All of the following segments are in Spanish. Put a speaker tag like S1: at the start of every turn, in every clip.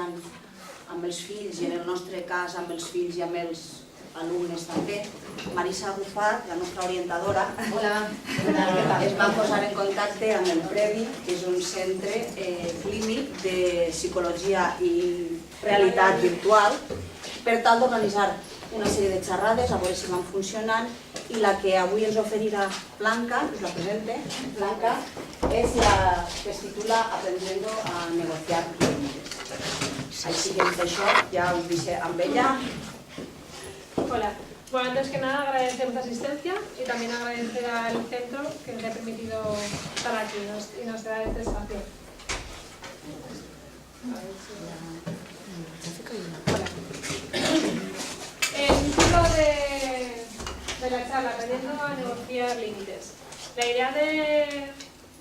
S1: treballant amb els fills i en el nostre cas amb els fills i amb els alumnes també. Marisa Bufat, la nostra orientadora, es va posar en contacte amb el Previ, que és un centre clínic de psicologia i realitat virtual, per tal d'organitzar una sèrie de xerrades, a veure si van funcionant, i la que avui ens oferirà Blanca, us la presente, Blanca, és la que es titula Aprendiendo a negociar límites. Així que dit això, ja us deixo amb ella.
S2: Hola. Bueno, antes que nada agradecer vuestra asistencia y también agradecer al centro que nos ha permitido estar aquí y nos da este espacio. El título de la charla, Aprendiendo a negociar límites. La idea de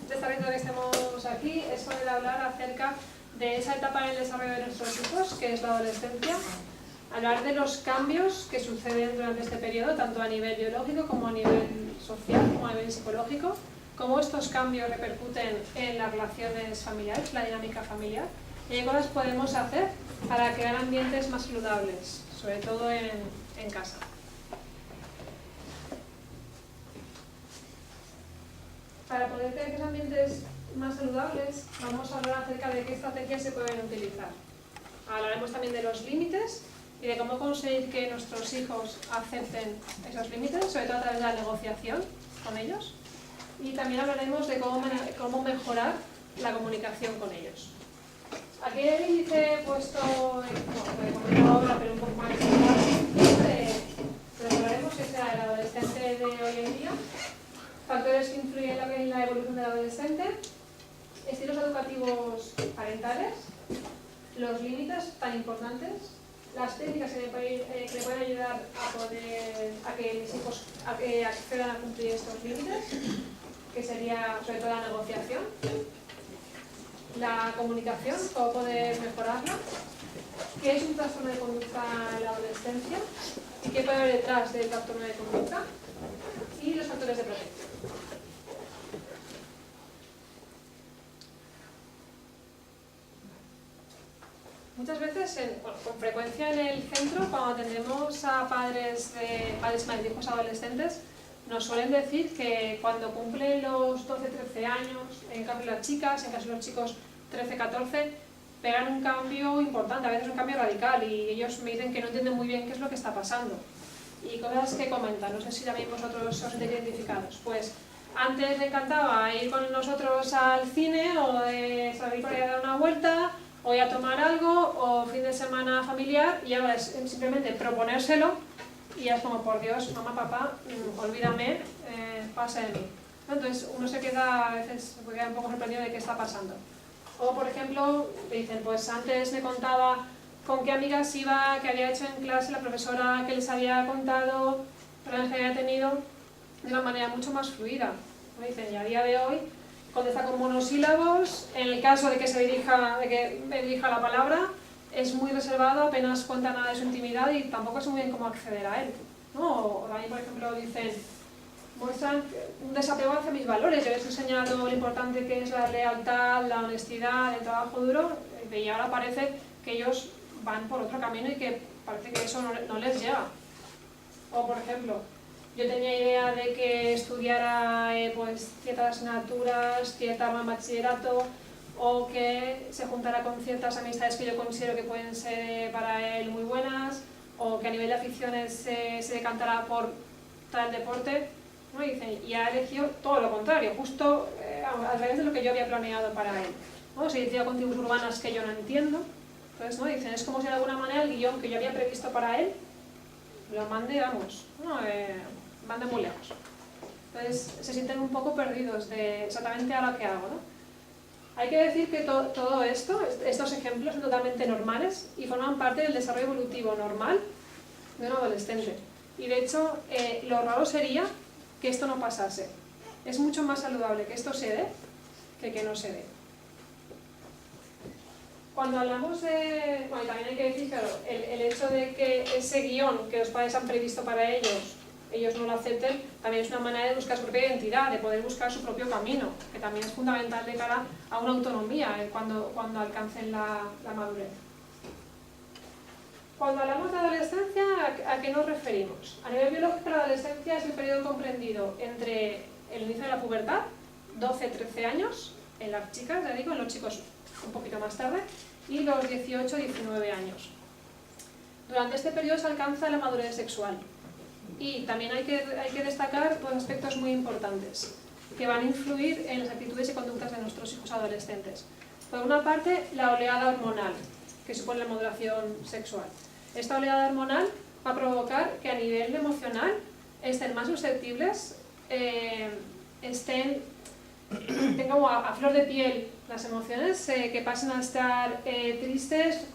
S2: esta vez que estemos aquí es poder hablar acerca de esa etapa en el desarrollo de nuestros hijos, que es la adolescencia. Hablar de los cambios que suceden durante este periodo, tanto a nivel biológico como a nivel social, como a nivel psicológico, cómo estos cambios repercuten en las relaciones familiares, la dinámica familiar, y qué cosas podemos hacer para crear ambientes más saludables, sobre todo en casa. Para poder crear esos ambientes más saludables, vamos a hablar acerca de qué estrategias se pueden utilizar. Hablaremos también de los límites y de cómo conseguir que nuestros hijos acepten esos límites, sobre todo a través de la negociación con ellos. Y también hablaremos de cómo mejorar la comunicación con ellos. Aquí el índice he puesto, como ahora, pero un poco más pero hablaremos que sea el adolescente de hoy en día, factores que influyen en la evolución del adolescente, estilos educativos parentales, los límites tan importantes, las técnicas que le pueden ayudar a que mis hijos accedan a cumplir estos límites, que sería sobre todo la negociación, la comunicación, cómo poder mejorarla, qué es un trastorno de conducta en la adolescencia y qué puede haber detrás del trastorno de conducta, y los factores de protección. Muchas veces, con frecuencia en el centro, cuando atendemos a padres de hijos adolescentes, nos suelen decir que cuando cumplen los 12-13 años, en caso de las chicas, en caso de los chicos 13-14, pegan un cambio importante, a veces un cambio radical, y ellos me dicen que no entienden muy bien qué es lo que está pasando. Y cosas que comentan, no sé si también vosotros os sentéis identificados. Pues antes me encantaba ir con nosotros al cine, o de salir por ahí a dar una vuelta, o ir a tomar algo, o fin de semana familiar, y ahora es simplemente proponérselo, y ya es como, por Dios, mamá, papá, olvídame, pasa de mí. Entonces uno se queda, a veces se queda un poco sorprendido de qué está pasando. O por ejemplo, me dicen, pues antes me contaba con qué amigas iba, qué había hecho en clase la profesora que les había contado, problemas que había tenido, de una manera mucho más fluida. Me dicen, y a día de hoy contesta con monosílabos, en el caso de que me dirija la palabra, es muy reservado, apenas cuenta nada de su intimidad y tampoco sé muy bien cómo acceder a él, ¿no? O también, por ejemplo, dicen, muestran un desapego hacia mis valores. Yo les he enseñado lo importante que es la lealtad, la honestidad, el trabajo duro, y ahora parece que ellos van por otro camino y que parece que eso no les llega. O, por ejemplo, yo tenía idea de que estudiara pues, ciertas asignaturas, cierta arma en bachillerato, o que se juntara con ciertas amistades que yo considero que pueden ser para él muy buenas, o que a nivel de aficiones se decantara por tal deporte, ¿no? Y ha elegido todo lo contrario, justo al revés de lo que yo había planeado para él, ¿no? Se inicia con tribus urbanas que yo no entiendo, entonces, ¿no? Dicen, es como si de alguna manera el guión que yo había previsto para él lo mande, vamos, ¿no? Mande muy lejos. Entonces se sienten un poco perdidos de exactamente ahora qué hago, ¿no? Hay que decir que todo esto, estos ejemplos son totalmente normales y forman parte del desarrollo evolutivo normal de un adolescente. Y de hecho, lo raro sería que esto no pasase. Es mucho más saludable que esto se dé que no se dé. Cuando hablamos de... Bueno, y también hay que decir, claro, el hecho de que ese guión que los padres han previsto para ellos no lo acepten, también es una manera de buscar su propia identidad, de poder buscar su propio camino, que también es fundamental de cara a una autonomía cuando alcancen la madurez. Cuando hablamos de adolescencia, ¿a qué nos referimos? A nivel biológico, la adolescencia es el periodo comprendido entre el inicio de la pubertad, 12-13 años, en las chicas, ya digo, en los chicos un poquito más tarde, y los 18-19 años. Durante este periodo se alcanza la madurez sexual. Y también hay que destacar dos aspectos muy importantes que van a influir en las actitudes y conductas de nuestros hijos adolescentes. Por una parte, la oleada hormonal, que supone la maduración sexual. Esta oleada hormonal va a provocar que a nivel emocional estén más susceptibles, tengan como a flor de piel las emociones, que pasen a estar tristes,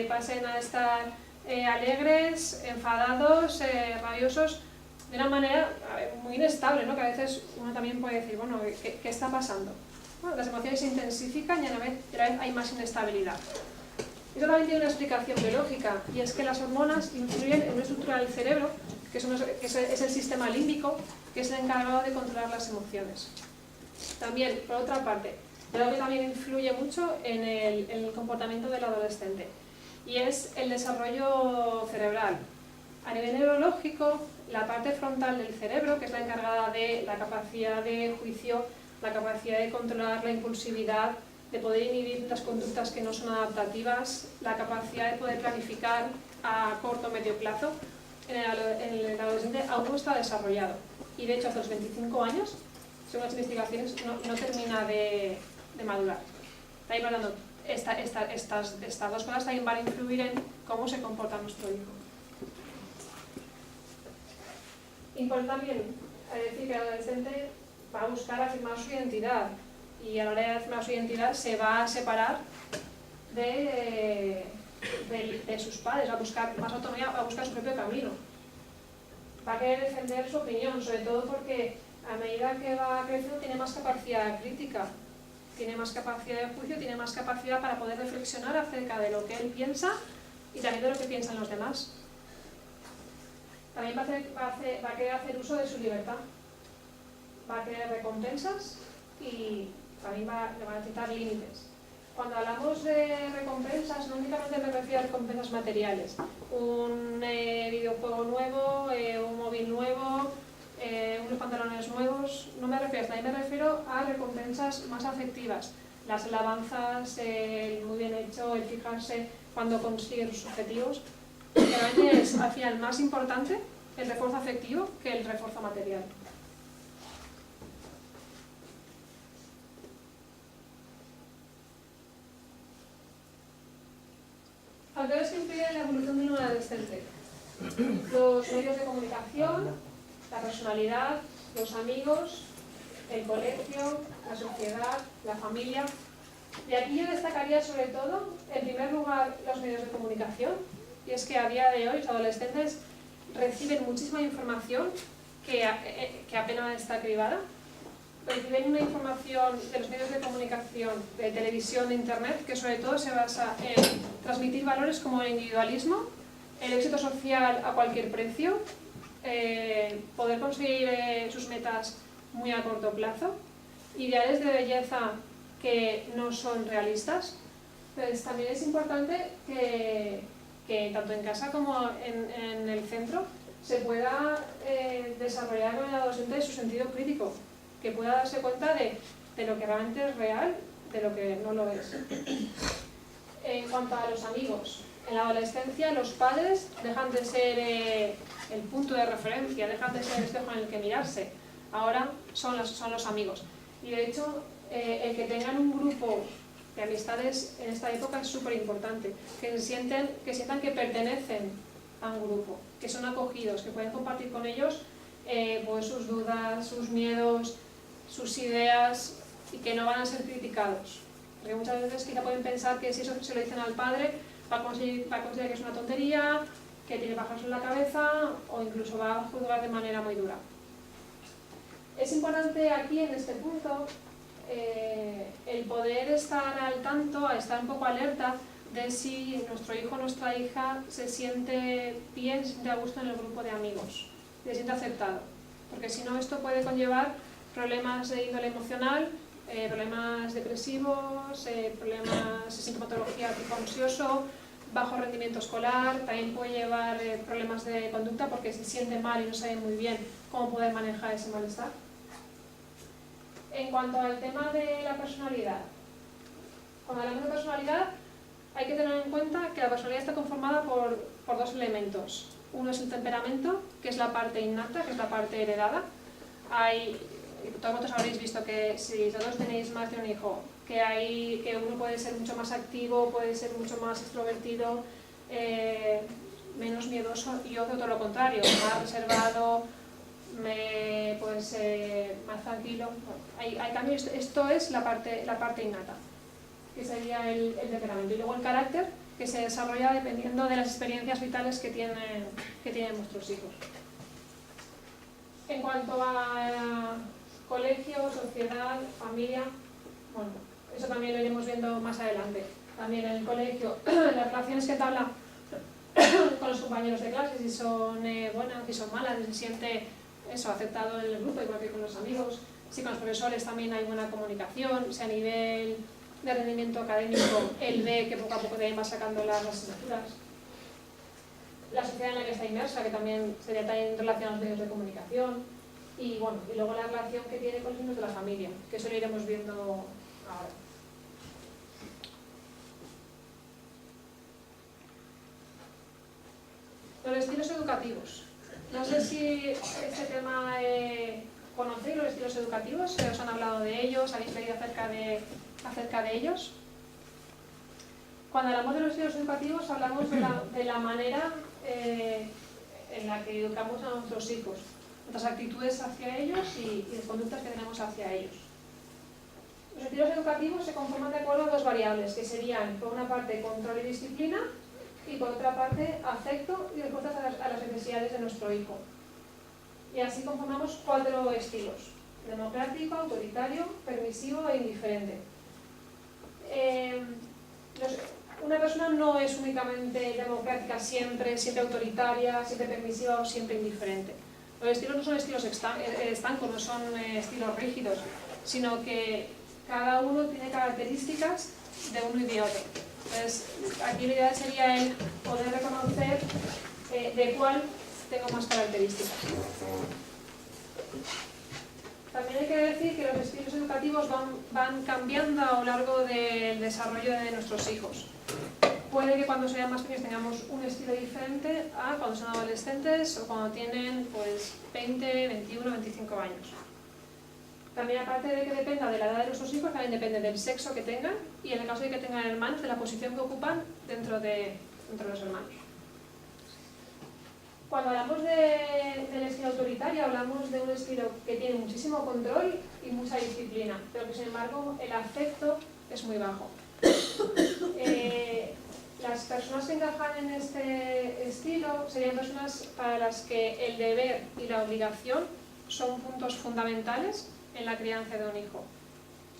S2: pasen a estar alegres, enfadados, rabiosos, de una manera muy inestable, ¿no? Que a veces uno también puede decir, bueno, ¿qué está pasando? Bueno, las emociones se intensifican y a la vez hay más inestabilidad. Eso también tiene una explicación biológica, y es que las hormonas influyen en una estructura del cerebro, que es el sistema límbico, que es el encargado de controlar las emociones. También, por otra parte, algo que también influye mucho en el comportamiento del adolescente, y es el desarrollo cerebral. A nivel neurológico, la parte frontal del cerebro, que es la encargada de la capacidad de juicio, la capacidad de controlar la impulsividad, de poder inhibir las conductas que no son adaptativas, la capacidad de poder planificar a corto o medio plazo, en el adolescente aún no está desarrollado. Y de hecho, hasta los 25 años, según las investigaciones, no termina de madurar. Está ahí hablando, estas dos cosas también van a influir en cómo se comporta nuestro hijo. Importante también decir que el adolescente va a buscar afirmar su identidad, y a la hora de afirmar su identidad se va a separar de sus padres, va a buscar más autonomía, va a buscar su propio camino. Va a querer defender su opinión, sobre todo porque a medida que va creciendo tiene más capacidad crítica, tiene más capacidad de juicio, tiene más capacidad para poder reflexionar acerca de lo que él piensa y también de lo que piensan los demás. También va a querer hacer uso de su libertad, va a querer recompensas y también le van a necesitar límites. Cuando hablamos de recompensas, no únicamente me refiero a recompensas materiales, un videojuego nuevo, un móvil nuevo, unos pantalones nuevos, no me refiero a esto, también me refiero a recompensas más afectivas, las alabanzas, el muy bien hecho, el fijarse cuando consigue sus objetivos, que realmente es al final más importante el refuerzo afectivo que el refuerzo material. Factores que influyen en la evolución de un adolescente: los medios de comunicación, la personalidad, los amigos, el colegio, la sociedad, la familia. De aquí yo destacaría sobre todo, en primer lugar, los medios de comunicación, y es que a día de hoy los adolescentes reciben muchísima información que apenas está cribada. Reciben una información de los medios de comunicación, de televisión, de internet, que sobre todo se basa en transmitir valores como el individualismo, el éxito social a cualquier precio, poder conseguir sus metas muy a corto plazo, ideales de belleza que no son realistas. Pues también es importante que tanto en casa como en el centro se pueda desarrollar con el adolescente su sentido crítico, que pueda darse cuenta de lo que realmente es real, de lo que no lo es. En cuanto a los amigos, en la adolescencia los padres dejan de ser el punto de referencia, dejan de ser el espejo en el que mirarse. Ahora son los amigos. Y de hecho, el que tengan un grupo de amistades en esta época es súper importante, que sientan que pertenecen a un grupo, que son acogidos, que pueden compartir con ellos pues sus dudas, sus miedos, sus ideas, y que no van a ser criticados. Porque muchas veces quizá pueden pensar que si eso se lo dicen al padre, va a considerar que es una tontería, que tiene pájaros en la cabeza, o incluso va a juzgar de manera muy dura. Es importante aquí, en este punto, el poder estar al tanto, estar un poco alerta de si nuestro hijo o nuestra hija se siente bien, se siente a gusto en el grupo de amigos, se siente aceptado. Porque si no, esto puede conllevar problemas de índole emocional, problemas depresivos, problemas de sintomatología tipo ansioso, bajo rendimiento escolar, también puede llevar problemas de conducta porque se siente mal y no sabe muy bien cómo poder manejar ese malestar. En cuanto al tema de la personalidad, cuando hablamos de personalidad hay que tener en cuenta que la personalidad está conformada por dos elementos. Uno es el temperamento, que es la parte innata, que es la parte heredada. Todos vosotros habréis visto que si todos tenéis más de un hijo, que uno puede ser mucho más activo, puede ser mucho más extrovertido, menos miedoso, y otro todo lo contrario, más reservado, más tranquilo. Hay cambios. Esto es la parte innata, que sería el temperamento. Y luego el carácter, que se desarrolla dependiendo de las experiencias vitales que tienen vuestros hijos. En cuanto a colegio, sociedad, familia, bueno, eso también lo iremos viendo más adelante. También en el colegio, las relaciones que entabla con los compañeros de clase, si son buenas, si son malas, si se siente aceptado en el grupo, igual que con los amigos. Si con los profesores también hay buena comunicación, si a nivel de rendimiento académico él ve que poco a poco también va sacando las asignaturas. La sociedad en la que está inmersa, que también sería también en relación a los medios de comunicación. Y bueno, y luego la relación que tiene con los miembros de la familia, que eso lo iremos viendo ahora. Los estilos educativos. No sé si este tema conocéis, los estilos educativos, os han hablado de ellos, habéis leído acerca de ellos. Cuando hablamos de los estilos educativos hablamos de la manera en la que educamos a nuestros hijos, nuestras actitudes hacia ellos y las conductas que tenemos hacia ellos. Los estilos educativos se conforman de acuerdo a dos variables, que serían, por una parte, control y disciplina, y por otra parte, afecto y respuestas a las necesidades de nuestro hijo. Y así conformamos 4 estilos: democrático, autoritario, permisivo e indiferente. Una persona no es únicamente democrática siempre autoritaria, siempre permisiva o siempre indiferente. Los estilos no son estilos estancos, no son estilos rígidos, sino que cada uno tiene características de uno y de otro. Entonces, aquí la idea sería el poder reconocer de cuál tengo más características. También hay que decir que los estilos educativos van cambiando a lo largo del desarrollo de nuestros hijos. Puede que cuando sean más pequeños tengamos un estilo diferente a cuando son adolescentes o cuando tienen 20, 21, 25 años. También, aparte de que dependa de la edad de nuestros hijos, también depende del sexo que tengan y, en el caso de que tengan hermanos, de la posición que ocupan dentro de los hermanos. Cuando hablamos del estilo autoritario, hablamos de un estilo que tiene muchísimo control y mucha disciplina, pero que, sin embargo, el afecto es muy bajo. Las personas que encajan en este estilo serían personas para las que el deber y la obligación son puntos fundamentales en la crianza de un hijo,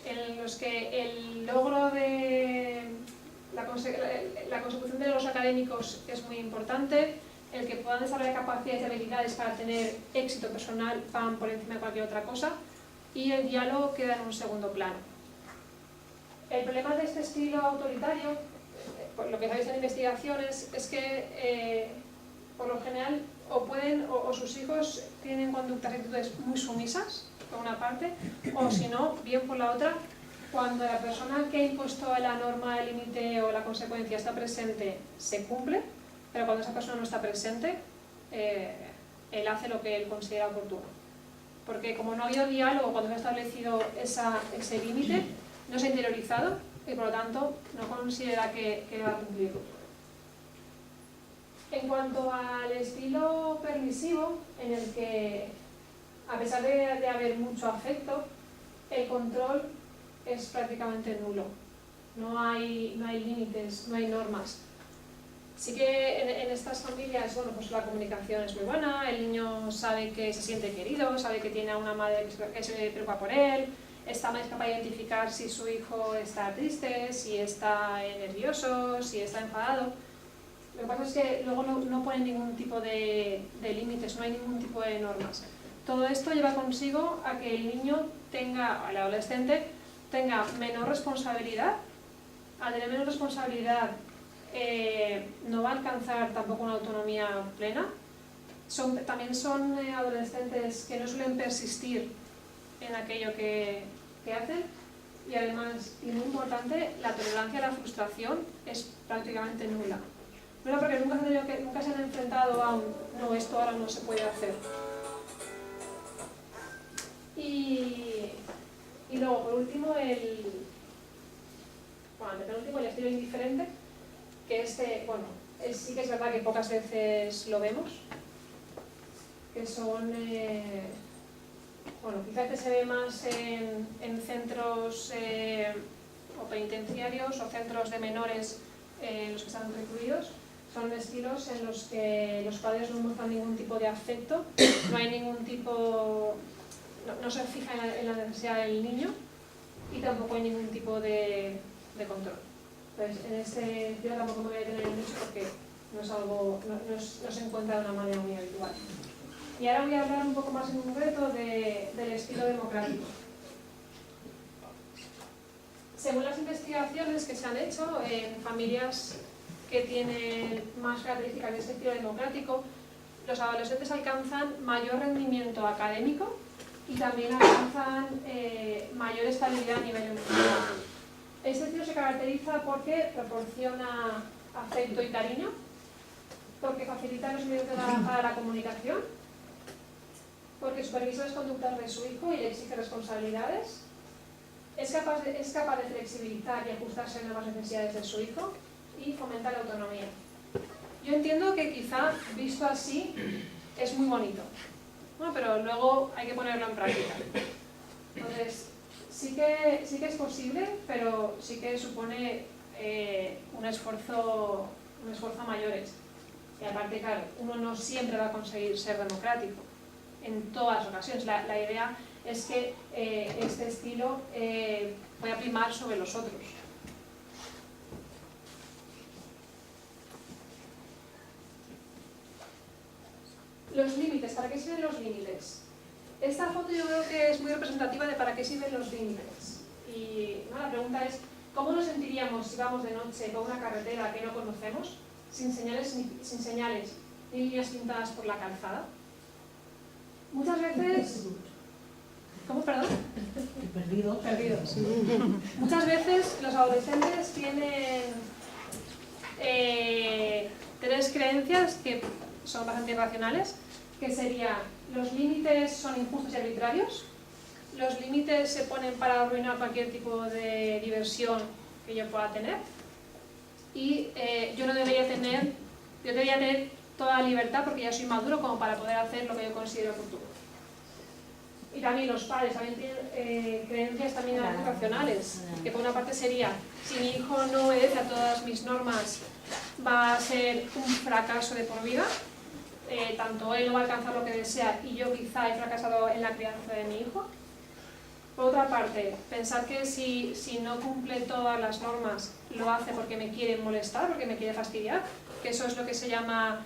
S2: en los que el logro de la consecución de los académicos es muy importante, el que puedan desarrollar capacidades y habilidades para tener éxito personal van por encima de cualquier otra cosa, y el diálogo queda en un segundo plano. El problema de este estilo autoritario, por lo que se ha visto en investigaciones, es que por lo general o sus hijos tienen conductas y actitudes muy sumisas, por una parte, o si no, bien por la otra, cuando la persona que ha impuesto la norma, el límite o la consecuencia está presente, se cumple, pero cuando esa persona no está presente, él hace lo que él considera oportuno. Porque como no ha habido diálogo cuando se ha establecido ese límite, no se ha interiorizado y por lo tanto no considera que va a cumplirlo. En cuanto al estilo permisivo, en el que, a pesar de haber mucho afecto, el control es prácticamente nulo. No hay límites, no hay normas. Sí que en estas familias, bueno, pues la comunicación es muy buena, el niño sabe que se siente querido, sabe que tiene a una madre que se preocupa por él, está más capaz de identificar si su hijo está triste, si está nervioso, si está enfadado. Lo que pasa es que luego no ponen ningún tipo de límites, no hay ningún tipo de normas. Todo esto lleva consigo a que el niño tenga, el adolescente, tenga menor responsabilidad. Al tener menos responsabilidad, alcanzar tampoco una autonomía plena. También son adolescentes que no suelen persistir en aquello que hacen, y además, y muy importante, la tolerancia a la frustración es prácticamente nula. Nula porque nunca se han enfrentado a un no, esto ahora no se puede hacer. Y luego, por último, el estilo indiferente, que sí que es verdad que pocas veces lo vemos, que son, quizás se ve más en centros o penitenciarios o centros de menores los que están recluidos. Son estilos en los que los padres no muestran ningún tipo de afecto, no hay ningún tipo, no se fija en la necesidad del niño y tampoco hay ningún tipo de control. Entonces, en ese estilo tampoco me voy a detener mucho porque no se encuentra de una manera muy habitual. Y ahora voy a hablar un poco más en concreto del estilo democrático. Según las investigaciones que se han hecho en familias que tienen más características de este estilo democrático, los adolescentes alcanzan mayor rendimiento académico y también alcanzan mayor estabilidad a nivel emocional. Este estilo se caracteriza porque proporciona afecto y cariño, porque facilita los medios para la comunicación, porque supervisa las conductas de su hijo y le exige responsabilidades, es capaz de flexibilizar y ajustarse a nuevas necesidades de su hijo y fomenta la autonomía. Yo entiendo que quizá, visto así, es muy bonito, ¿no? Pero luego hay que ponerlo en práctica. Entonces, sí que es posible, pero sí que supone un esfuerzo a mayores. Y aparte, claro, uno no siempre va a conseguir ser democrático en todas las ocasiones. La idea es que este estilo pueda primar sobre los otros. Los límites, ¿para qué sirven los límites? Esta foto yo creo que es muy representativa de para qué sirven los límites. Y la pregunta es, ¿cómo nos sentiríamos si vamos de noche por una carretera que no conocemos, sin señales ni líneas pintadas por la calzada? Muchas veces... ¿Cómo, perdón? Perdidos. Muchas veces los adolescentes tienen tres creencias que son bastante irracionales, que sería: los límites son injustos y arbitrarios, los límites se ponen para arruinar cualquier tipo de diversión que yo pueda tener, y yo debería tener toda la libertad porque ya soy maduro como para poder hacer lo que yo considero oportuno. Y también los padres también tienen creencias también irracionales, que por una parte sería: si mi hijo no obedece a todas mis normas, va a ser un fracaso de por vida. Tanto él no va a alcanzar lo que desea y yo quizá he fracasado en la crianza de mi hijo. Por otra parte, pensar que si no cumple todas las normas lo hace porque me quiere molestar, porque me quiere fastidiar, que eso es lo que se llama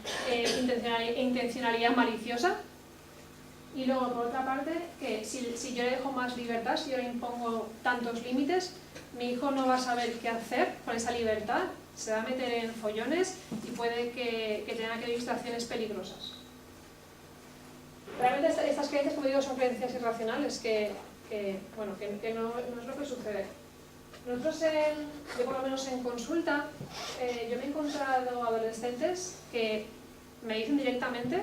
S2: intencionalidad maliciosa. Y luego, por otra parte, que si yo le dejo más libertad, si yo le impongo tantos límites, mi hijo no va a saber qué hacer con esa libertad, se va a meter en follones y puede que tenga que vivir situaciones peligrosas. Realmente estas creencias, como digo, son creencias irracionales que no es lo que sucede. Nosotros, yo por lo menos en consulta, yo me he encontrado adolescentes que me dicen directamente: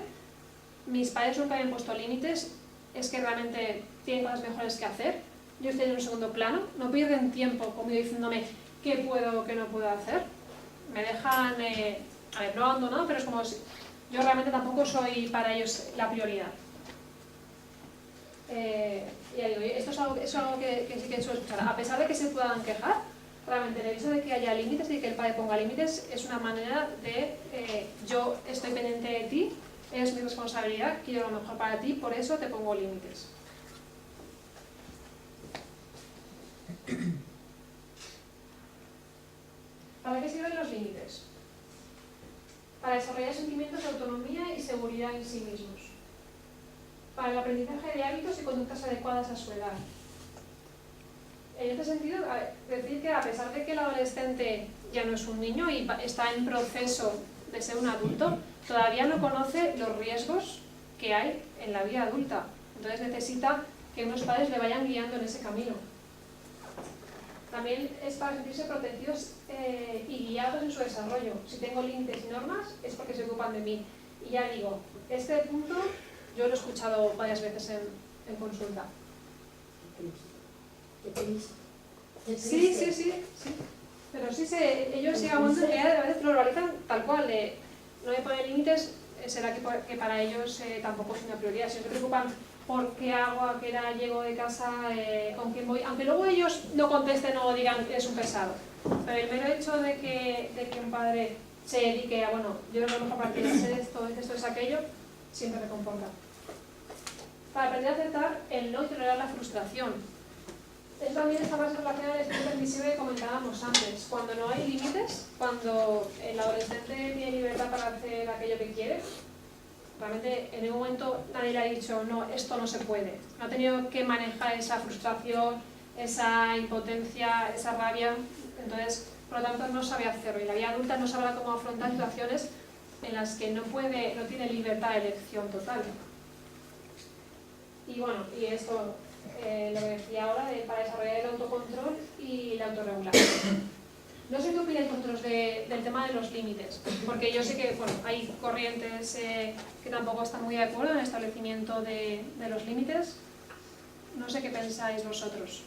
S2: mis padres nunca habían puesto límites, es que realmente tienen cosas mejores que hacer, yo estoy en un segundo plano, no pierden tiempo conmigo diciéndome qué puedo o qué no puedo hacer. Me dejan, no abandonado, pero es como si yo realmente tampoco soy para ellos la prioridad. Ya digo, esto es algo que sí que suelo escuchar. A pesar de que se puedan quejar, realmente el hecho de que haya límites y que el padre ponga límites es una manera de yo estoy pendiente de ti, es mi responsabilidad, quiero lo mejor para ti, por eso te pongo límites. ¿Para qué sirven los límites? Para desarrollar sentimientos de autonomía y seguridad en sí mismos. Para el aprendizaje de hábitos y conductas adecuadas a su edad. En este sentido, decir que a pesar de que el adolescente ya no es un niño y está en proceso de ser un adulto, todavía no conoce los riesgos que hay en la vida adulta. Entonces necesita que unos padres le vayan guiando en ese camino. También es para sentirse protegidos y guiados en su desarrollo. Si tengo límites y normas es porque se ocupan de mí. Y ya digo, este punto yo lo he escuchado varias veces en consulta. Sí. Pero sí, ellos llegan a un momento que a veces lo realizan tal cual, de no de poner límites, será que para ellos tampoco es una prioridad. Si no se preocupan por qué hago, a qué hora llego de casa, con quién voy, aunque luego ellos no contesten o digan es un pesado. Pero el mero hecho de que un padre se dedique a, bueno, yo creo que a partir de hacer esto es aquello, siempre reconforta. Para aprender a aceptar el no y tolerar la frustración. Eso también está más relacionado al espíritu permisivo que comentábamos antes. Cuando no hay límites, cuando el adolescente tiene libertad para hacer aquello que quiere, realmente en un momento nadie le ha dicho no, esto no se puede. No ha tenido que manejar esa frustración, esa impotencia, esa rabia. Entonces, por lo tanto, no sabe hacerlo. Y la vida adulta no sabe cómo afrontar situaciones en las que no tiene libertad de elección total. Y bueno, y esto, lo que decía ahora, para desarrollar el autocontrol y la autorregulación. No sé qué opináis vosotros del tema de los límites, porque yo sé que hay corrientes que tampoco están muy de acuerdo en el establecimiento de los límites. No sé qué pensáis vosotros.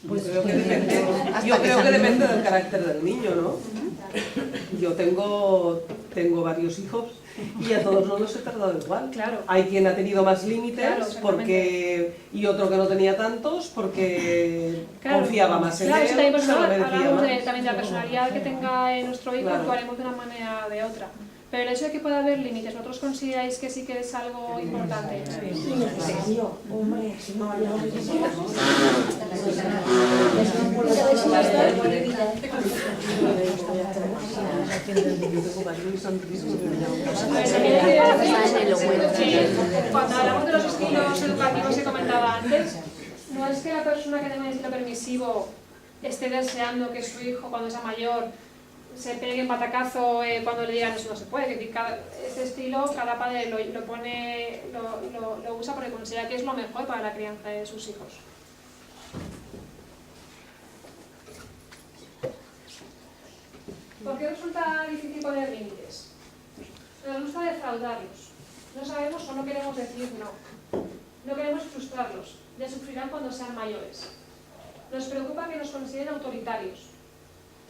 S3: Pues yo creo que depende del carácter del niño, ¿no? Yo tengo varios hijos y a todos no los he tratado igual.
S2: Claro.
S3: Hay quien ha tenido más límites y otro que no tenía tantos porque confiaba más en él.
S2: Hablamos también de la personalidad que tenga nuestro hijo, actuaremos de una manera o de otra. Pero el hecho de que pueda haber límites, ¿vosotros consideráis que sí que es algo importante? Cuando hablamos de los estilos educativos que comentaba antes, no es que la persona que tenga un estilo permisivo esté deseando que su hijo, cuando sea mayor, se pegue en batacazo cuando le digan eso no se puede. Este estilo, cada padre lo usa porque considera que es lo mejor para la crianza de sus hijos. ¿Por qué resulta difícil poner límites? Nos gusta defraudarlos. No sabemos o no queremos decir no. No queremos frustrarlos. Ya sufrirán cuando sean mayores. Nos preocupa que nos consideren autoritarios.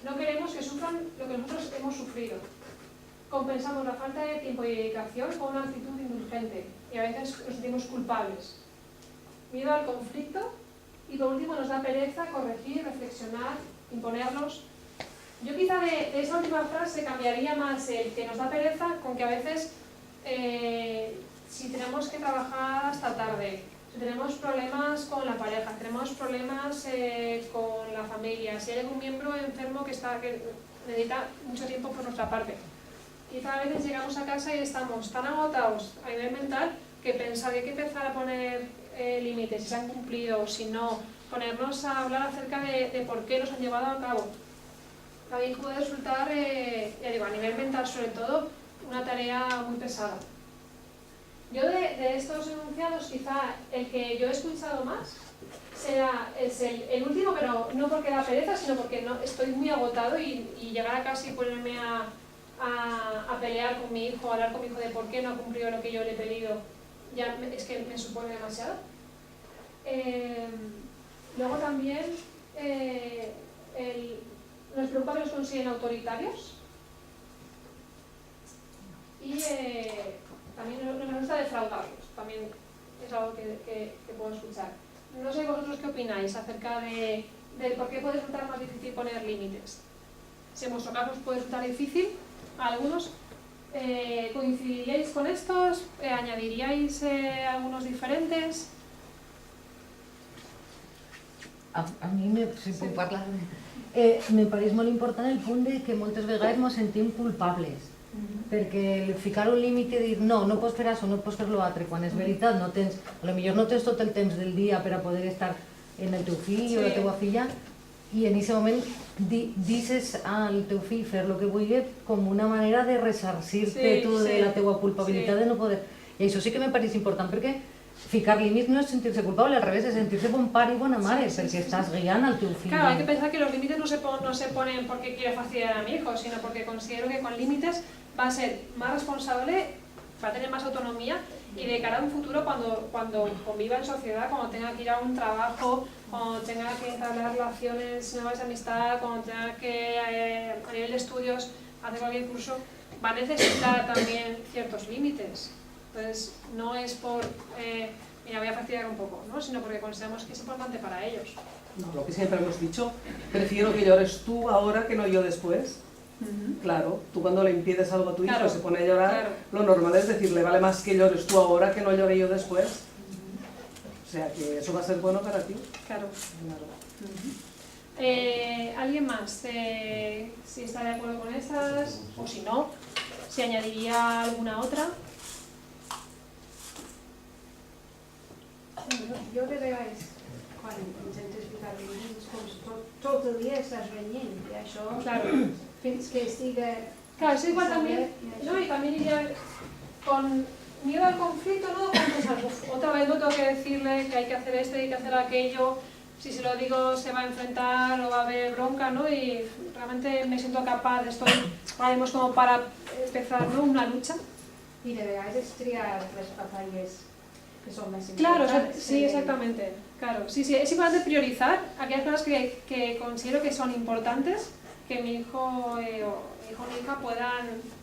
S2: No queremos que sufran lo que nosotros hemos sufrido. Compensamos la falta de tiempo y dedicación con una actitud indulgente y a veces nos sentimos culpables. Miedo al conflicto y por último nos da pereza corregir, reflexionar, imponernos. Yo quizá de esa última frase cambiaría más el que nos da pereza con que a veces si tenemos que trabajar hasta tarde, si tenemos problemas con la pareja, tenemos problemas con la familia, si hay algún miembro enfermo que necesita mucho tiempo por nuestra parte. Quizá a veces llegamos a casa y estamos tan agotados a nivel mental que pensar que hay que empezar a poner límites, si se han cumplido, si no, ponernos a hablar acerca de por qué los han llevado a cabo. También puede resultar, ya digo, a nivel mental sobre todo, una tarea muy pesada. Yo de estos enunciados, quizá el que yo he escuchado más es el último, pero no porque da pereza, sino porque estoy muy agotado y llegar a casa y ponerme a pelear con mi hijo, a hablar con mi hijo de por qué no ha cumplido lo que yo le he pedido, ya es que me supone demasiado. Luego también nos preocupa que los consideren autoritarios y también nos gusta defraudarlos, también es algo que puedo escuchar. No sé vosotros qué opináis acerca de por qué puede resultar más difícil poner límites. Si en vuestro caso os puede resultar difícil, a algunos, ¿coincidiríais con estos? ¿Añadiríais algunos diferentes?
S4: A mi si puc parlar, me pareix molt important el punt de que moltes vegades ens sentim culpables, perquè ficar un límit i dir no pots fer això, no pots fer l'altre, quan és veritat, potser no tens tot el temps del dia per a poder estar en el teu fill o la teua filla, i en aquest moment dices al teu fill fer el que vulgui com una manera de ressarcir-te tu de la teua culpabilitat de no poder... I això sí que me pareix important, perquè ficar límits no es sentirse culpable, al revés, es sentirse bon pare y buena madre, porque estás guiando al tu hijo.
S2: Claro, hay que pensar que los límites no se ponen porque quiero fastidiar a mi hijo, sino porque considero que con límites va a ser más responsable, va a tener más autonomía y de cara a un futuro cuando conviva en sociedad, cuando tenga que ir a un trabajo, cuando tenga que entablar relaciones nuevas de amistad, cuando tenga que a nivel de estudios hacer cualquier curso, va a necesitar también ciertos límites. Entonces, no es por, mira, voy a fastidiar un poco, ¿no? Sino porque consideramos que es importante para ellos.
S3: No, lo que siempre hemos dicho, prefiero que llores tú ahora que no yo después. Claro, tú cuando le impides algo a tu hijo y se pone a llorar, lo normal es decirle, vale más que llores tú ahora que no llore yo después. O sea, que eso va a ser bueno para ti.
S2: Claro. ¿Alguien más? Si está de acuerdo con estas, o si no, si añadiría alguna otra.
S5: Jo de vegades, quan intento explicar límits, tot el dia estàs renyint, i això fins que estigui...
S2: Claro, es igual también, ¿no? Y también iría con miedo al conflicto, ¿no? Con pensar, otra vez no tengo que decirle que hay que hacer esto y hay que hacer aquello, si se lo digo se va a enfrentar o va a haber bronca, ¿no? Y realmente me siento capaz, estoy ahora mismo como para empezar, ¿no? Una lucha.
S5: I de vegades triar les batalles que son más
S2: Claro,
S5: importantes.
S2: sí, exactamente. Claro, sí, es importante priorizar aquellas cosas que considero que son importantes que mi hijo o mi hija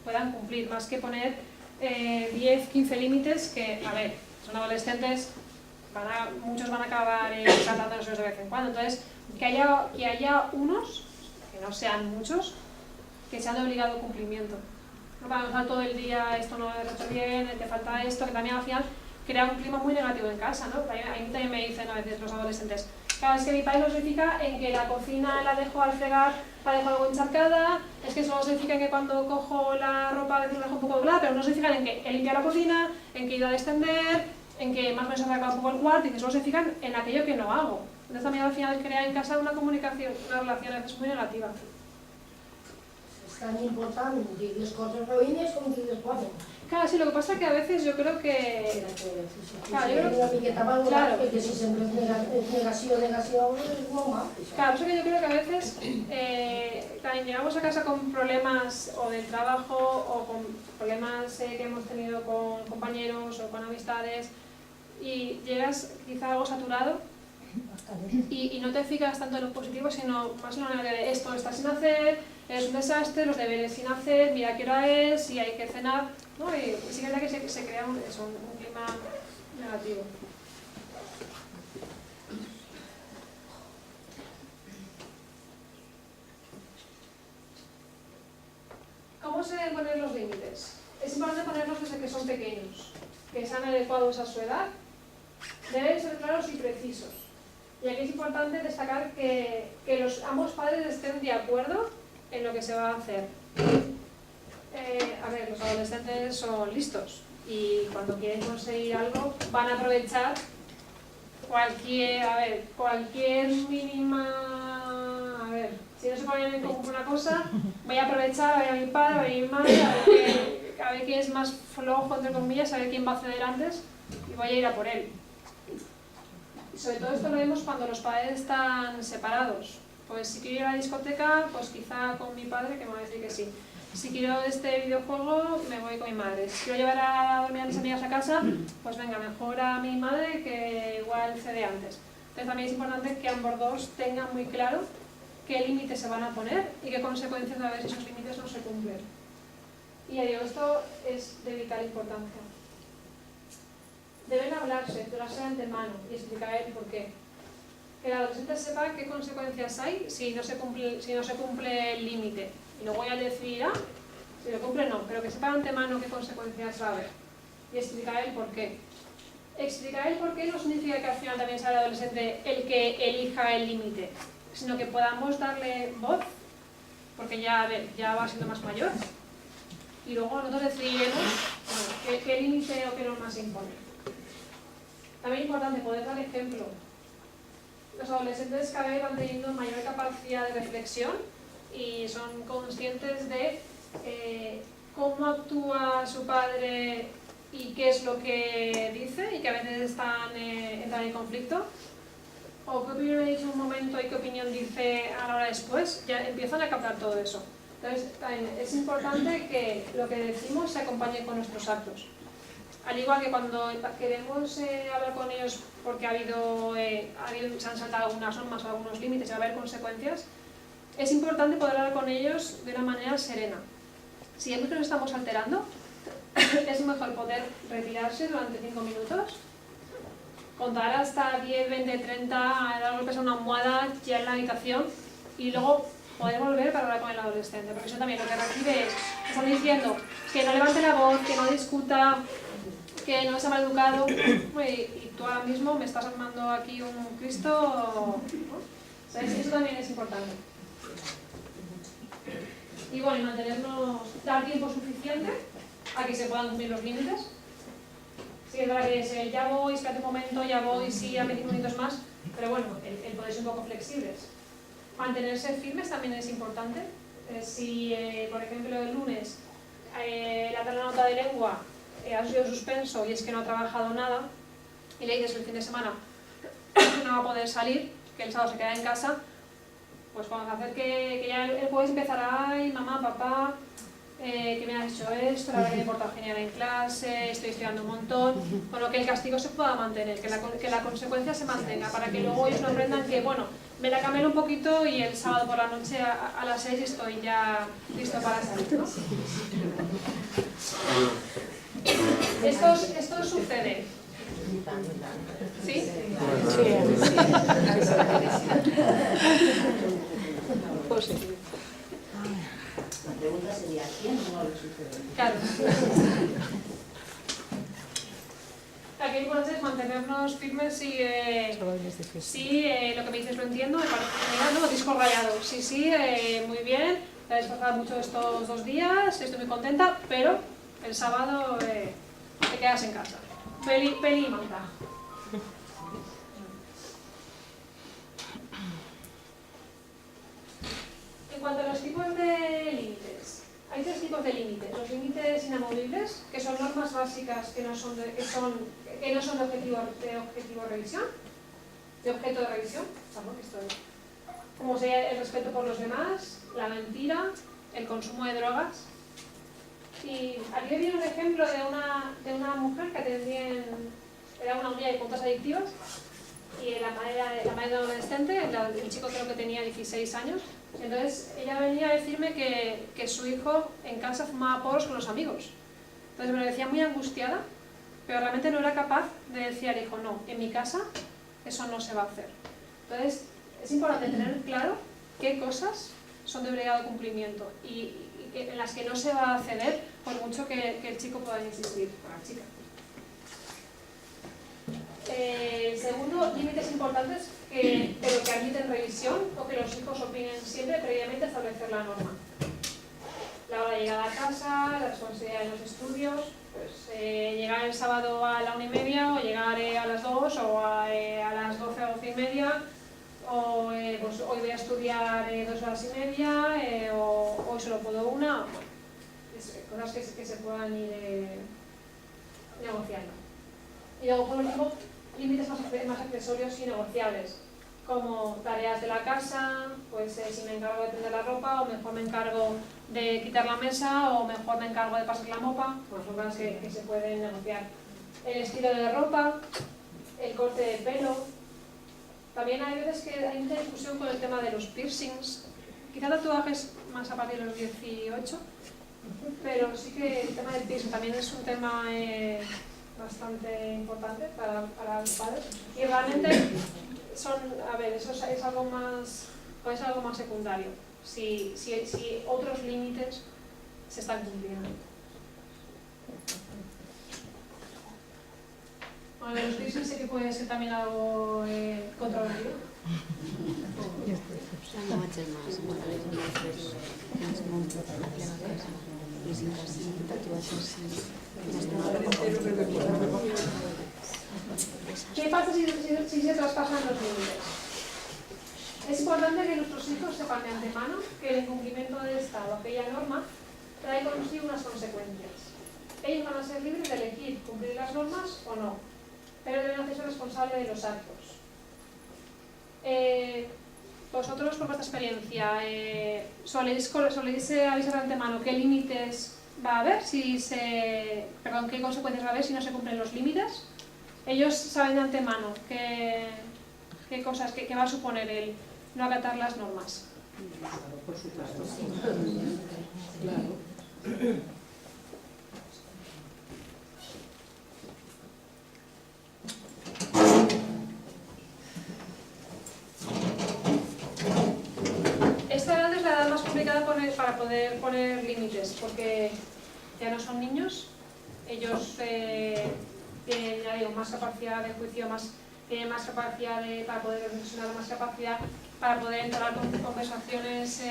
S2: puedan cumplir, más que poner 10, 15 límites que, a ver, son adolescentes, muchos van a acabar saltándonos de vez en cuando. Entonces, que haya unos, que no sean muchos, que sean de obligado cumplimiento. No vamos a estar todo el día, esto no lo has hecho bien, te falta esto, que también al final crea un clima muy negativo en casa, ¿no? A mí también me dicen a veces los adolescentes, claro, es que mi padre no se fija en que la cocina la dejo al fregar, la dejo algo encharcada, es que solo se fijan en que cuando cojo la ropa a veces la dejo un poco doblada, pero no se fijan en que he limpiado la cocina, en que he ido a descender, en que más o menos he arreglado un poco el cuarto, y que solo se fijan en aquello que no hago. Entonces también al final crea en casa una comunicación, una relación a veces muy negativa.
S6: És tan important dir les coses roïnes com dir les bones.
S2: Claro, sí, lo que pasa es que a veces yo creo que...
S6: Claro, yo creo que una miqueta valorar, perquè si sempre és negació, és molt mal.
S2: Claro, eso que yo creo que a veces también llegamos a casa con problemas o del trabajo o con problemas que hemos tenido con compañeros o con amistades y llegas quizá algo saturado y no te fijas tanto en lo positivo, sino más en lo negativo de esto está sin hacer, es un desastre, los deberes sin hacer, mira qué hora es, si hay que cenar, ¿no? Y sí que es verdad que se crea un clima negativo. ¿Cómo se deben poner los límites? Es importante ponerlos desde que son pequeños, que sean adecuados a su edad, deben ser claros y precisos. Y aquí es importante destacar que ambos padres estén de acuerdo en lo que se va a hacer. A ver, los adolescentes son listos y cuando quieren conseguir algo van a aprovechar cualquier mínima... A ver, si no se ponen en común una cosa, voy a aprovechar, voy a mi padre, voy a mi madre, a ver quién es más flojo, entre comillas, a ver quién va a ceder antes y voy a ir a por él. Y sobre todo esto lo vemos cuando los padres están separados. Pues si quiero ir a la discoteca, pues quizá con mi padre, que me va a decir que sí. Si quiero este videojuego, me voy con mi madre. Si quiero llevar a dormir a mis amigas a casa, pues venga, mejor a mi madre que igual cede antes. Entonces también es importante que ambos dos tengan muy claro qué límites se van a poner y qué consecuencias va a haber si esos límites no se cumplen. Y ya digo, esto es de vital importancia. Deben hablarse de antemano y explicar el por qué. Que el adolescente sepa qué consecuencias hay si no se cumple el límite. Y luego ya decidirá si lo cumple o no, pero que sepa de antemano qué consecuencias va a haber. Y explicar el por qué. Explicar el por qué no significa que al final también sea el adolescente el que elija el límite, sino que podamos darle voz, porque ya va siendo más mayor, y luego nosotros decidiremos qué límite o qué norma se impone. También es importante poder dar ejemplo. los adolescentes cada vez van teniendo mayor capacidad de reflexión y son conscientes de cómo actúa su padre y qué es lo que dice, y que a veces entran en conflicto, o qué opinión ha dicho en un momento y qué opinión dice a la hora después, ya empiezan a captar todo eso. Entonces, también es importante que lo que decimos se acompañe con nuestros actos. Al igual que cuando queremos hablar con ellos porque se han saltado algunas normas o algunos límites y va a haber consecuencias, es importante poder hablar con ellos de una manera serena. Si vemos que nos estamos alterando, es mejor poder retirarse durante 5 minutos, contar hasta 10, 20, 30, dar golpes a una almohada ya en la habitación y luego poder volver para hablar con el adolescente. Porque eso también lo que recibe es, están diciendo que no levante la voz, que no discuta, que no sea mal educado, y tú ahora mismo me estás armando aquí un Cristo, ¿no? Eso también es importante. Y bueno, y mantenernos, dar tiempo suficiente a que se puedan cumplir los límites. Sí, es verdad que ya voy, espérate un momento, ya voy, sí, a 20 minutos más, pero bueno, el poder ser un poco flexibles. Mantenerse firmes también es importante. Si, por ejemplo, el lunes le dan la nota de lengua, ha sido suspenso y es que no ha trabajado nada, y le dices que el fin de semana no va a poder salir, que el sábado se queda en casa, pues cuando se acerque, que ya el jueves empezará, ay, mamá, papá, que me has hecho esto, la verdad que me he portado genial en clase, estoy estudiando un montón, bueno, que el castigo se pueda mantener, que la consecuencia se mantenga, para que luego ellos no aprendan que, bueno, me la cambian un poquito y el sábado por la noche a las 6 estoy ya listo para salir, ¿no? Esto sucede. ¿Sí? Pues sí.
S1: La pregunta sería, ¿quién no le sucede?
S2: Claro. Aquí lo importante es mantenernos firmes y lo que me dices lo entiendo, me parece genial, ¿no? Disco rayado. Sí, muy bien, te he esforzado mucho estos 2 días, estoy muy contenta, pero el sábado te quedas en casa. Peli y manta. En cuanto a los tipos de límites, hay 3 tipos de límites. Los límites inamovibles, que son normas básicas que no son de objetivo de revisión, de objeto de revisión, como sería el respeto por los demás, la mentira, el consumo de drogas. Y aquí viene un ejemplo de una mujer que era una unidad de conductas adictivas, y la madre de un adolescente, el chico creo que tenía 16 años. Entonces ella venía a decirme que su hijo en casa fumaba porros con los amigos. Entonces me lo decía muy angustiada, pero realmente no era capaz de decir al hijo, no, en mi casa eso no se va a hacer. Entonces es importante tener claro qué cosas son de obligado cumplimiento y en las que no se va a ceder por mucho que el chico pueda insistir, o la chica. El segundo, límites importantes pero que admiten revisión o que los hijos opinen siempre previamente establecer la norma. La hora de llegada a casa, la responsabilidad de los estudios, pues llegar el sábado a la 1:30 o llegar a las 2 o a las 12 o 12:30, o pues hoy voy a estudiar 2 horas y media, o hoy solo puedo una, cosas que se puedan ir negociando. Y luego por último, límites más accesorios y negociables, como tareas de la casa, pues si me encargo de tender la ropa, o mejor me encargo de quitar la mesa, o mejor me encargo de pasar la mopa, pues son cosas que se pueden negociar. El estilo de ropa, el corte de pelo. También hay veces que hay mucha discusión con el tema de los piercings, quizá tatuajes más a partir de los 18, pero sí que el tema del piercing también es un tema bastante importante para los padres, y realmente eso es algo más secundario, si otros límites se están cumpliendo. Bueno, los piercings sé que puede ser también algo controvertido. ¿Qué pasa si se traspasan los límites? Es importante que nuestros hijos sepan de antemano que el incumplimiento de esta o aquella norma trae consigo unas consecuencias. Ellos van a ser libres de elegir cumplir las normas o no, pero deben hacerse responsables de los actos. Vosotros, por vuestra experiencia, ¿soléis avisar de antemano qué límites va a haber, qué consecuencias va a haber si no se cumplen los límites? Ellos saben de antemano qué cosas, qué va a suponer el no acatar las normas.
S3: Claro, por supuesto. Claro.
S2: Esta edad es la edad más complicada para poder poner límites, porque ya no son niños, ellos tienen, ya digo, más capacidad de juicio, tienen más capacidad para poder reflexionar, más capacidad para poder entrar con conversaciones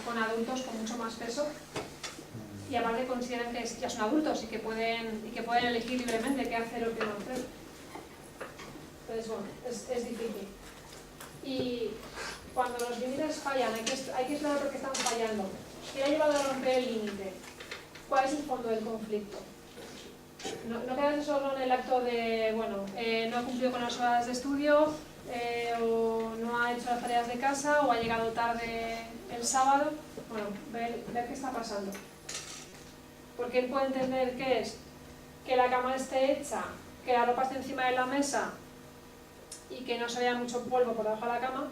S2: con adultos con mucho más peso, y aparte consideran que ya son adultos y que pueden elegir libremente qué hacer o qué no hacer. Entonces, bueno, es difícil. Y cuando los límites fallan, hay que explorar por qué están fallando. ¿Qué ha llevado a romper el límite? ¿Cuál es el fondo del conflicto? No quedarse solo en el acto de, bueno, no ha cumplido con las horas de estudio, o no ha hecho las tareas de casa, o ha llegado tarde el sábado. Bueno, ver qué está pasando. Porque él puede entender que es que la cama esté hecha, que la ropa esté encima de la mesa y que no se vea mucho polvo por debajo de la cama.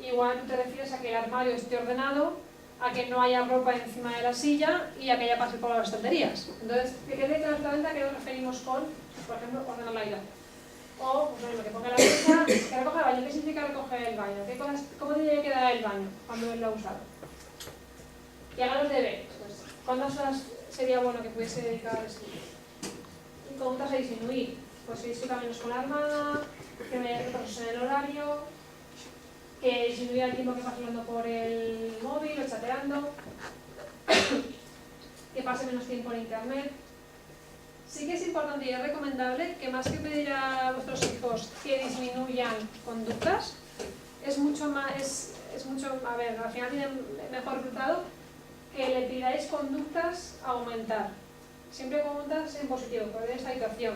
S2: Igual tú te refieres a que el armario esté ordenado, a que no haya ropa encima de la silla y a que haya pase por las estanterías. Entonces, que quede claramente a qué nos referimos con, por ejemplo, ordenar la vida. O, pues bueno, que ponga la mesa, que recoja el baño. ¿Qué significa recoger el baño? ¿Cómo tiene que quedar el baño cuando él lo ha usado? Y haga los deberes. Pues, ¿cuántas horas sería bueno que pudiese dedicar al estudio? Y conductas a disminuir. Pues que discuta menos con la hermana, que me retrasos en el horario, que disminuya el tiempo que pasa hablando por el móvil o chateando, que pase menos tiempo en internet. Sí que es importante y es recomendable que más que pedir a vuestros hijos que disminuyan conductas, es mucho, a ver, al final tienen mejor resultado que le pidáis conductas a aumentar. Siempre conductas en positivo, por esta situación,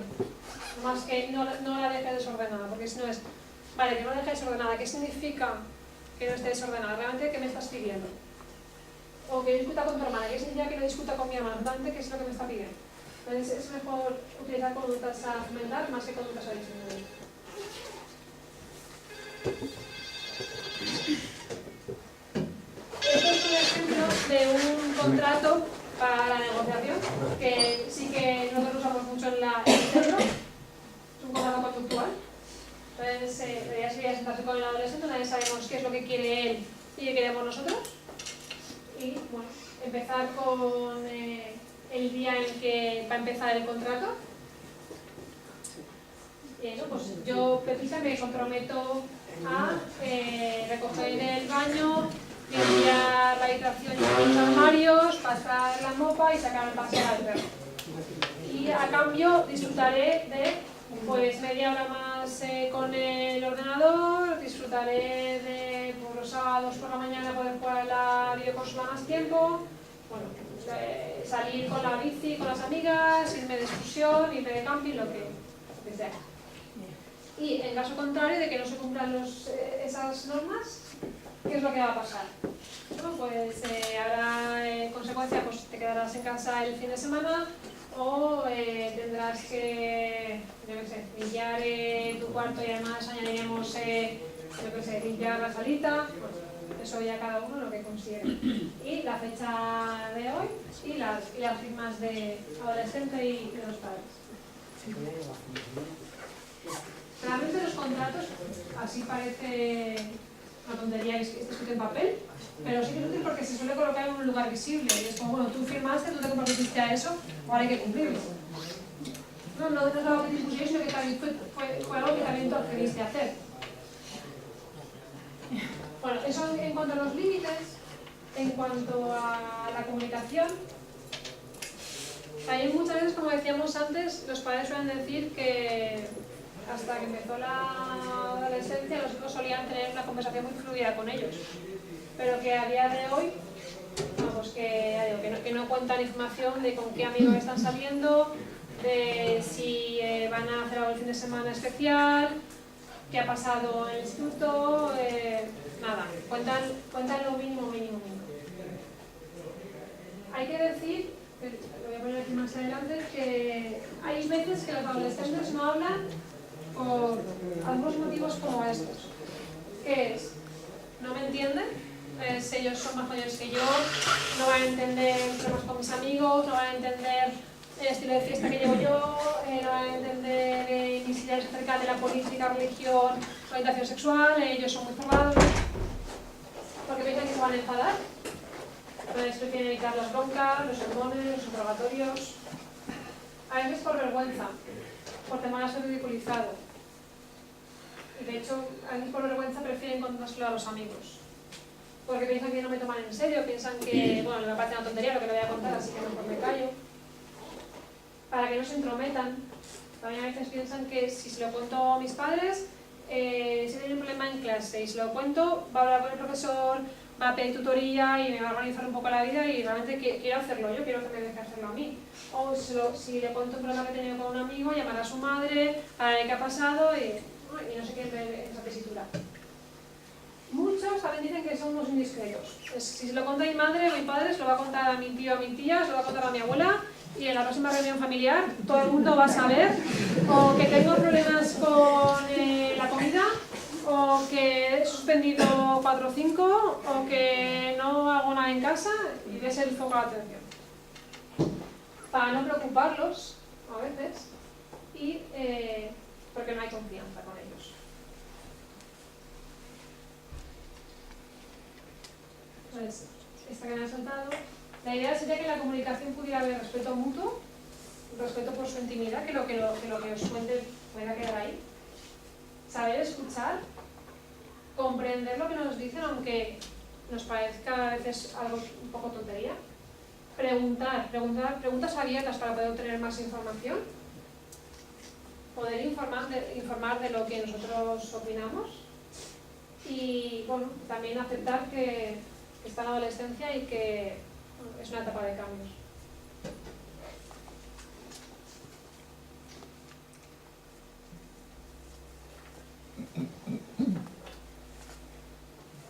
S2: más que no la deje desordenada, porque si no es, vale, que no la deje desordenada, ¿qué significa que no esté desordenada? ¿Realmente qué me estás pidiendo? O que discuta con tu hermana, ¿qué significa que no discuta con mi hermana? ¿Realmente qué es lo que me está pidiendo? Entonces es mejor utilizar conductas a aumentar más que conductas a disminuir. Esto es un ejemplo de un contrato para la negociación, que sí que nosotros usamos mucho en el centro. Es un contrato conductual. Entonces, ya sería sentarse con el adolescente, nadie sabemos qué es lo que quiere él y qué queremos nosotros. Y, bueno, empezar con el día en que va a empezar el contrato. Y eso, pues yo, Pepita, me comprometo a recoger el baño, limpiar la habitación y los armarios, pasar la mopa y sacar el paseo al perro. Y a cambio disfrutaré de pues media hora más con el ordenador, disfrutaré de por los sábados por la mañana poder jugar a la videoconsola más tiempo, bueno, salir con la bici con las amigas, irme de excursión, irme de camping, lo que sea. Y en caso contrario de que no se cumplan esas normas, ¿qué es lo que va a pasar? Bueno, pues habrá consecuencia, pues te quedarás en casa el fin de semana o tendrás que, yo qué sé, limpiar tu cuarto y además añadiremos, yo qué sé, limpiar la salita, pues eso ya cada uno lo que considere. Y la fecha de hoy y las firmas de adolescente y de los padres. Realmente los contratos, así parece una tontería que esté escrito en papel, pero sí que es útil porque se suele colocar en un lugar visible. Y es como, bueno, tú firmaste, tú te comprometiste a eso, ahora hay que cumplirlo. No es algo que te impusieron, sino que también fue algo que también tú accediste a hacer. Bueno, eso en cuanto a los límites. En cuanto a la comunicación, también muchas veces, como decíamos antes, los padres suelen decir que hasta que empezó la adolescencia los hijos solían tener una conversación muy fluida con ellos, pero que a día de hoy, vamos, que no cuentan información de con qué amigos están saliendo, de si van a hacer algo el fin de semana especial, qué ha pasado en el instituto, nada, cuentan lo mínimo. Hay que decir, lo voy a poner aquí más adelante, que hay veces que los adolescentes no hablan por algunos motivos como estos, que es, no me entienden, ellos son más mayores que yo, no van a entender problemas con mis amigos, no van a entender el estilo de fiesta que llevo yo, no van a entender mis ideas acerca de la política, religión, orientación sexual, ellos son muy cerrados, porque piensan que se van a enfadar. Entonces prefieren evitar las broncas, los sermones, los interrogatorios, a veces por vergüenza, por temor a ser ridiculizado. Y de hecho, a veces por vergüenza prefieren contárselo a los amigos. Porque piensan que no me toman en serio, piensan que, bueno, me parece una tontería lo que le voy a contar, así que mejor me callo. Para que no se entrometan, también a veces piensan que si se lo cuento a mis padres, si tienen un problema en clase y se lo cuento, va a hablar con el profesor, va a pedir tutoría y me va a organizar un poco la vida y realmente quiero hacerlo yo, quiero que me deje hacerlo a mí. O si le cuento un problema que he tenido con un amigo, llamar a su madre, a ver qué ha pasado y no sé qué es esa tesitura. Muchos también dicen que son unos indiscretos. Si se lo cuento a mi madre o a mi padre, se lo va a contar a mi tío o a mi tía, se lo va a contar a mi abuela y en la próxima reunión familiar todo el mundo va a saber o que tengo problemas con la comida, o que he suspendido 4 o 5, o que no hago nada en casa y ves el foco de atención. Para no preocuparlos, a veces, y porque no hay confianza con ellos. Entonces, esta que me ha saltado, la idea sería que la comunicación pudiera haber respeto mutuo, respeto por su intimidad, que lo que os cuente pueda quedar ahí. Saber escuchar, comprender lo que nos dicen, aunque nos parezca a veces algo un poco tontería. Preguntar preguntas abiertas para poder obtener más información. Poder informar de lo que nosotros opinamos. Y bueno, también aceptar que está en la adolescencia y que es una etapa de cambios.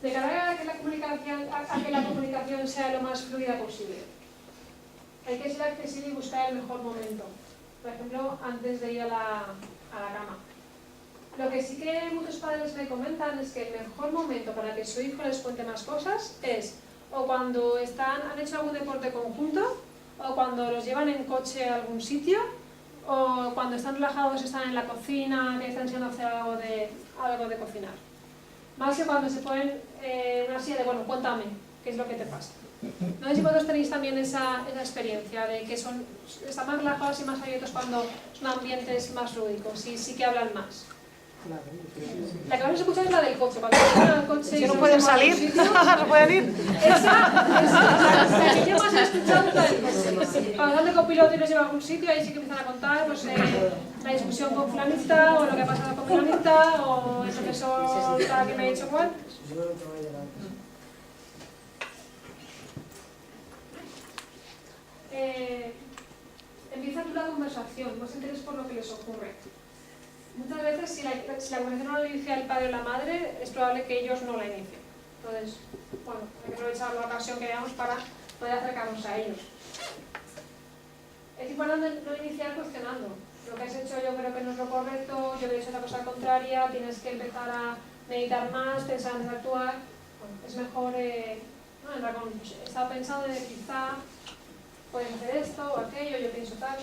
S2: De cara a que la comunicación sea lo más fluida posible, hay que ser accesible y buscar el mejor momento. Por ejemplo, antes de ir a la cama. Lo que sí que muchos padres me comentan es que el mejor momento para que su hijo les cuente más cosas es o cuando han hecho algún deporte conjunto, o cuando los llevan en coche a algún sitio, o cuando están relajados, están en la cocina, que están enseñando a hacer algo de cocinar. Más que cuando se ponen una silla de, bueno, cuéntame, ¿qué es lo que te pasa? No sé si vosotros tenéis también esa experiencia de que están más relajados y más abiertos cuando son ambientes más lúdicos y sí que hablan más. La que vamos a escuchar es la del coche. Cuando llegan al coche y
S3: no pueden salir, no pueden ir.
S2: La que yo más he escuchado es la del coche. Cuando van de copiloto y los llevan a algún sitio, ahí sí que empiezan a contar pues, la discusión con fulanita, o lo que ha pasado con fulanita, o el profesor que me ha dicho cuál. Empieza tú la conversación, más interés por lo que les ocurre. Muchas veces, si la conversación no la inicia el padre o la madre, es probable que ellos no la inicien. Entonces, bueno, hay que aprovechar la ocasión que veamos para poder acercarnos a ellos. Es importante no iniciar cuestionando. Lo que has hecho yo creo que no es lo correcto, yo he hecho otra cosa contraria, tienes que empezar a meditar más, pensar antes de actuar. Bueno, es mejor no entrar con, he estado pensando de quizá puedes hacer esto o aquello, yo pienso tal.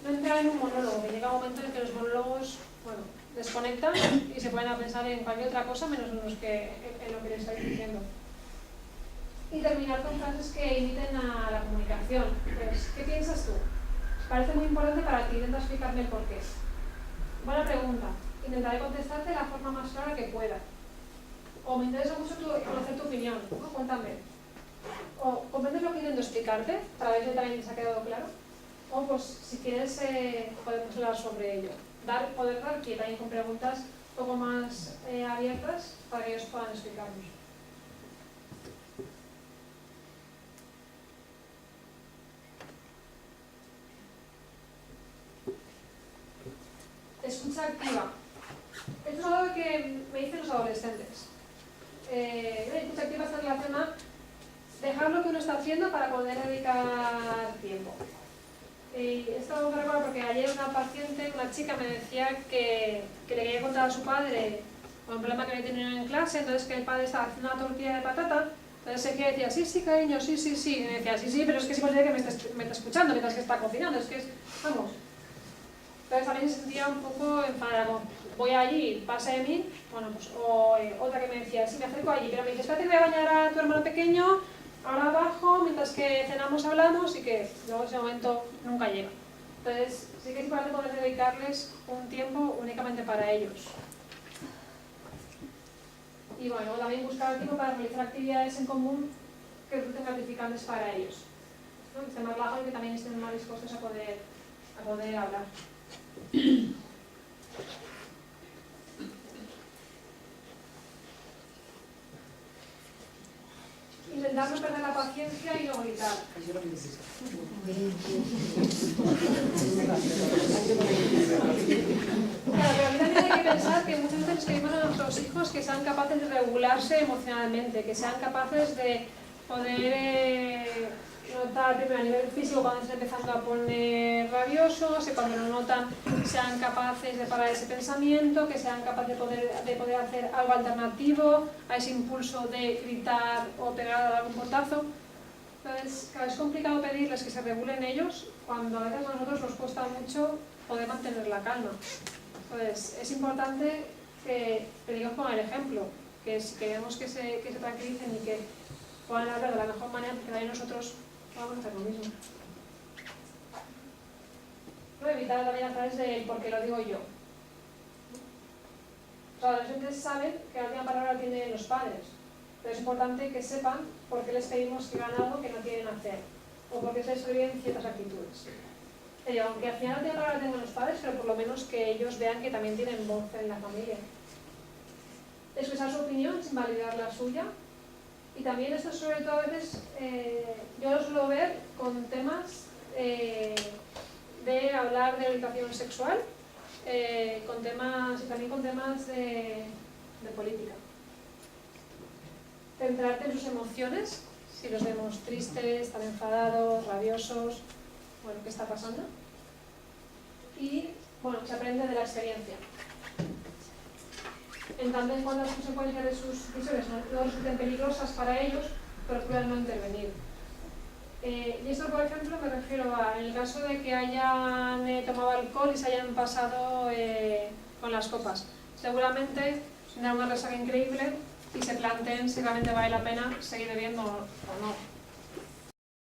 S2: No entrar en un monólogo, que llega un momento en que los monólogos, bueno, desconectan y se ponen a pensar en cualquier otra cosa menos en lo que les estáis diciendo. Y terminar con frases que imiten a la comunicación. Pues, ¿qué piensas tú? Parece muy importante para ti, intenta explicarme el porqué. Buena pregunta. Intentaré contestarte de la forma más clara que pueda. O me interesa mucho conocer tu opinión, ¿no? Cuéntame. O ¿comprendes lo que intento explicarte? Para ver si también se ha quedado claro. O pues si quieres podemos hablar sobre ello. poder dar pie también con preguntas un poco más abiertas para que ellos puedan explicarnos. Escucha activa. Esto es algo que me dicen los adolescentes. La escucha activa se relaciona a dejar lo que uno está haciendo para poder dedicar tiempo. Esto me recuerda porque ayer una paciente, una chica, me decía que le quería contar a su padre un problema que había tenido en clase, entonces que el padre estaba haciendo una tortilla de patata, entonces ella decía, sí, sí, cariño, sí, sí, sí, y me decía, sí, sí, pero es que es posible que me está escuchando mientras que está cocinando, es que es, vamos. Entonces también se sentía un poco enfadada, como, voy allí, pasa de mí, bueno, pues, o otra que me decía, sí, me acerco allí, pero me dice, espérate que voy a bañar a tu hermano pequeño, ahora abajo, mientras que cenamos hablamos, y que luego ese momento nunca llega. Entonces sí que es importante poder dedicarles un tiempo únicamente para ellos. Y bueno, también buscar tiempo para realizar actividades en común que resulten gratificantes para ellos, ¿no? Que estén más relajado y que también estén más dispuestos a poder hablar. Intentar no perder la paciencia y no gritar. Claro, pero a mí también hay que pensar que muchas veces les pedimos a nuestros hijos que sean capaces de regularse emocionalmente, que sean capaces de poder notar primero a nivel físico cuando están empezando a poner rabiosos, y cuando lo notan sean capaces de parar ese pensamiento, que sean capaces de poder hacer algo alternativo a ese impulso de gritar o pegar algún portazo. Entonces, claro, es complicado pedirles que se regulen ellos cuando a veces a nosotros nos cuesta mucho poder mantener la calma. Entonces, es importante que digamos con el ejemplo, que si queremos que se tranquilicen y que puedan hablar de la mejor manera, porque también nosotros vamos a hacer lo mismo. No evitar también a través del por qué lo digo yo. Los adolescentes saben que la última palabra la tienen los padres, pero es importante que sepan por qué les pedimos que hagan algo que no quieren hacer, o por qué se les prohíben ciertas actitudes. Aunque al final la última palabra la tengan los padres, pero por lo menos que ellos vean que también tienen voz en la familia. Expresar su opinión sin validar la suya. Y también esto sobre todo a veces yo lo suelo ver con temas de hablar de orientación sexual, con temas, y también con temas de política. Centrarte en sus emociones, si los vemos tristes, están enfadados, rabiosos, bueno, ¿qué está pasando? Y bueno, se aprende de la experiencia. En tanto en cuanto las consecuencias de sus decisiones no resulten peligrosas para ellos, procuran no intervenir. Y esto, por ejemplo, me refiero a en el caso de que hayan tomado alcohol y se hayan pasado con las copas. Seguramente tendrán una resaca increíble y se planteen si realmente vale la pena seguir bebiendo o no.